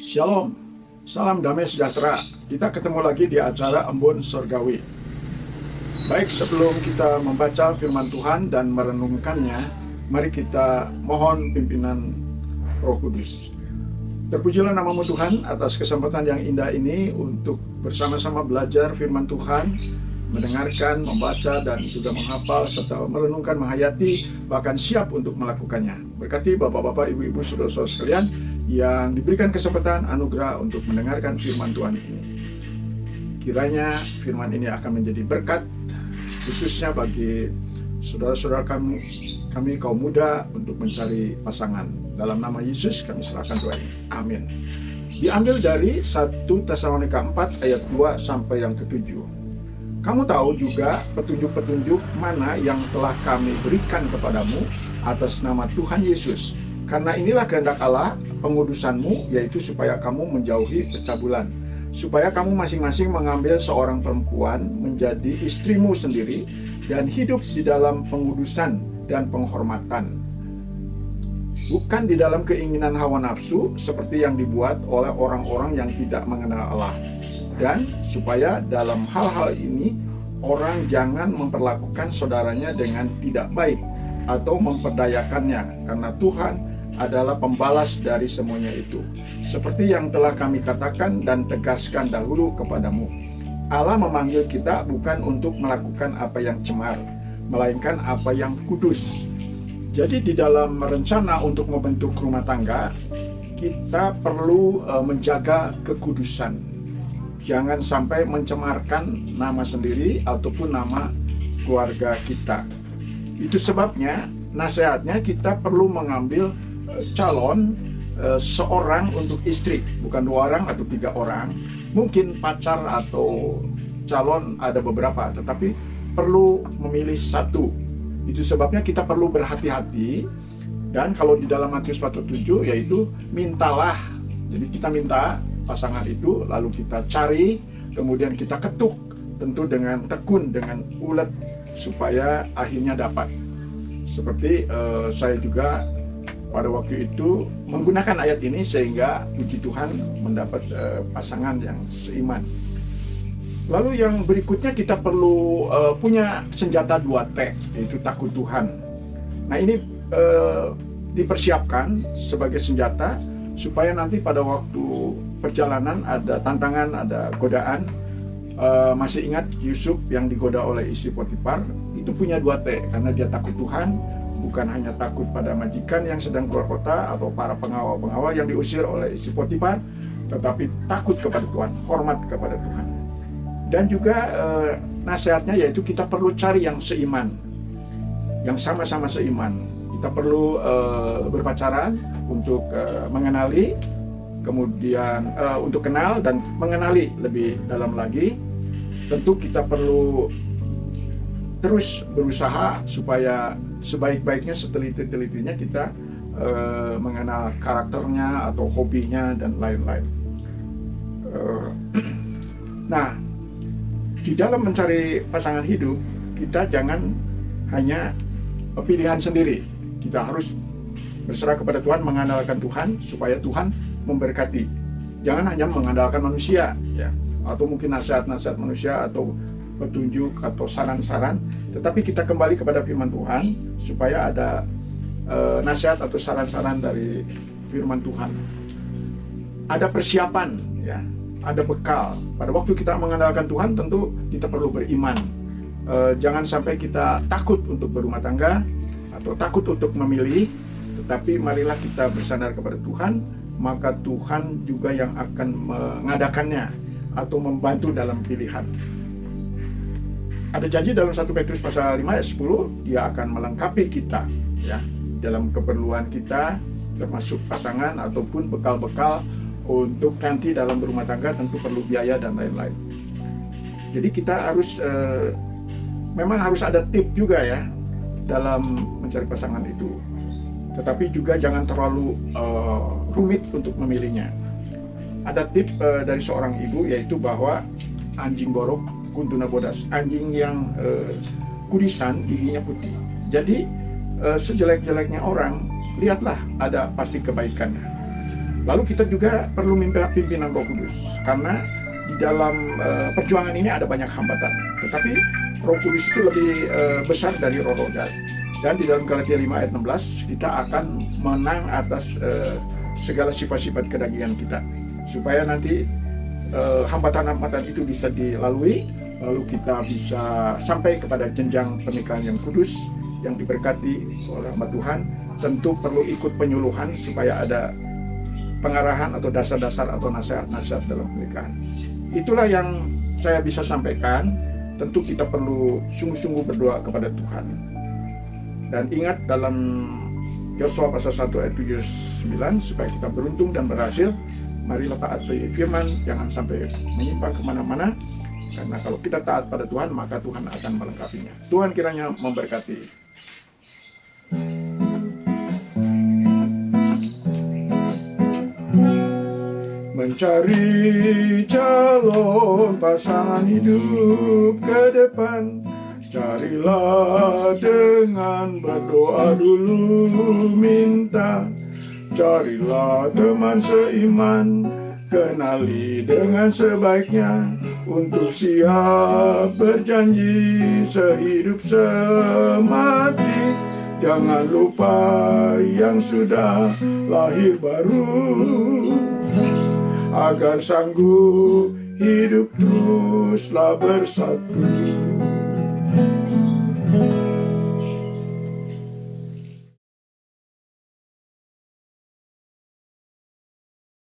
Shalom, salam damai sejahtera. Kita ketemu lagi di acara Embun Surgawi. Baik, sebelum kita membaca firman Tuhan dan merenungkannya, mari kita mohon pimpinan Roh Kudus. Terpujilah namamu Tuhan atas kesempatan yang indah ini untuk bersama-sama belajar firman Tuhan, mendengarkan, membaca, dan juga menghafal, serta merenungkan, menghayati, bahkan siap untuk melakukannya. Berkati Bapak-Bapak, Ibu-Ibu, Saudara-saudara sekalian yang diberikan kesempatan anugerah untuk mendengarkan firman Tuhan ini. Kiranya firman ini akan menjadi berkat, khususnya bagi saudara-saudara kami kaum muda untuk mencari pasangan. Dalam nama Yesus kami serahkan doa ini. Amin. Diambil dari 1 Tesalonika 4 ayat 2 sampai yang ke-7. Kamu tahu juga petunjuk-petunjuk mana yang telah kami berikan kepadamu atas nama Tuhan Yesus. Karena inilah kehendak Allah pengudusanmu, yaitu supaya kamu menjauhi percabulan, supaya kamu masing-masing mengambil seorang perempuan menjadi istrimu sendiri dan hidup di dalam pengudusan dan penghormatan, bukan di dalam keinginan hawa nafsu seperti yang dibuat oleh orang-orang yang tidak mengenal Allah. Dan supaya dalam hal-hal ini orang jangan memperlakukan saudaranya dengan tidak baik atau memperdayakannya, karena Tuhan adalah pembalas dari semuanya itu. Seperti yang telah kami katakan dan tegaskan dahulu kepadamu, Allah memanggil kita bukan untuk melakukan apa yang cemar, melainkan apa yang kudus. Jadi di dalam rencana untuk membentuk rumah tangga, kita perlu menjaga kekudusan. Jangan sampai mencemarkan nama sendiri ataupun nama keluarga kita. Itu sebabnya nasihatnya kita perlu mengambil calon seorang untuk istri, bukan 2 orang atau 3 orang. Mungkin pacar atau calon ada beberapa, tetapi perlu memilih satu. Itu sebabnya kita perlu berhati-hati. Dan kalau di dalam Matius 47 yaitu mintalah. Jadi kita minta pasangan itu, lalu kita cari, kemudian kita ketuk, tentu dengan tekun, dengan ulet, supaya akhirnya dapat. Seperti saya juga pada waktu itu menggunakan ayat ini sehingga puji Tuhan mendapat pasangan yang seiman. Lalu yang berikutnya kita perlu punya senjata 2T, yaitu takut Tuhan. Nah ini dipersiapkan sebagai senjata supaya nanti pada waktu perjalanan ada tantangan, ada godaan. Masih ingat Yusuf yang digoda oleh istri Potifar, itu punya 2T, karena dia takut Tuhan. Bukan hanya takut pada majikan yang sedang keluar kota atau para pengawal-pengawal yang diusir oleh istri Potifar, tetapi takut kepada Tuhan, hormat kepada Tuhan. Dan juga nasihatnya yaitu kita perlu cari yang seiman, yang sama-sama seiman. Kita perlu berpacaran untuk mengenali, kemudian untuk kenal dan mengenali lebih dalam lagi. Tentu kita perlu terus berusaha supaya sebaik-baiknya, seteliti-telitinya kita mengenal karakternya atau hobinya dan lain-lain. Nah, di dalam mencari pasangan hidup, kita jangan hanya pilihan sendiri. Kita harus berserah kepada Tuhan, mengandalkan Tuhan supaya Tuhan memberkati. Jangan hanya mengandalkan manusia, ya, atau mungkin nasihat-nasihat manusia atau petunjuk atau saran-saran, tetapi kita kembali kepada firman Tuhan supaya ada nasihat atau saran-saran dari firman Tuhan. Ada persiapan, ya, ada bekal. Pada waktu kita mengandalkan Tuhan, tentu kita perlu beriman. Jangan sampai kita takut untuk berumah tangga atau takut untuk memilih, tetapi marilah kita bersandar kepada Tuhan, maka Tuhan juga yang akan mengadakannya atau membantu dalam pilihan. Ada janji dalam 1 Petrus pasal 5 ayat 10, dia akan melengkapi kita, ya, dalam keperluan kita, termasuk pasangan ataupun bekal-bekal untuk nanti dalam berumah tangga. Tentu perlu biaya dan lain-lain. Jadi kita harus memang harus ada tip juga, ya, dalam mencari pasangan itu. Tetapi juga jangan terlalu rumit untuk memilihnya. Ada tip dari seorang ibu, yaitu bahwa anjing borok kuntuna bodas, anjing yang kudisan giginya putih. Jadi sejelek-jeleknya orang, lihatlah ada pasti kebaikannya. Lalu kita juga perlu minta pimpinan Roh Kudus, karena di dalam perjuangan ini ada banyak hambatan. Tetapi Roh Kudus itu lebih besar dari roh-roh jahat. Dan di dalam Galatia 5 ayat 16 kita akan menang atas segala sifat-sifat kedagingan kita, supaya nanti hambatan-hambatan itu bisa dilalui, lalu kita bisa sampai kepada jenjang pernikahan yang kudus, yang diberkati oleh hamba Tuhan. Tentu perlu ikut penyuluhan supaya ada pengarahan atau dasar-dasar atau nasihat-nasihat dalam pernikahan. Itulah yang saya bisa sampaikan. Tentu kita perlu sungguh-sungguh berdoa kepada Tuhan. Dan ingat dalam Yosua pasal 1 ayat 7-9, supaya kita beruntung dan berhasil, marilah taat pada firman, jangan sampai menyimpang kemana-mana. Karena kalau kita taat pada Tuhan, maka Tuhan akan melengkapinya. Tuhan kiranya memberkati. Mencari calon pasangan hidup ke depan, carilah dengan berdoa dulu minta. Carilah teman seiman, kenali dengan sebaiknya, untuk siap berjanji sehidup semati. Jangan lupa yang sudah lahir baru, agar sanggup hidup teruslah bersatu.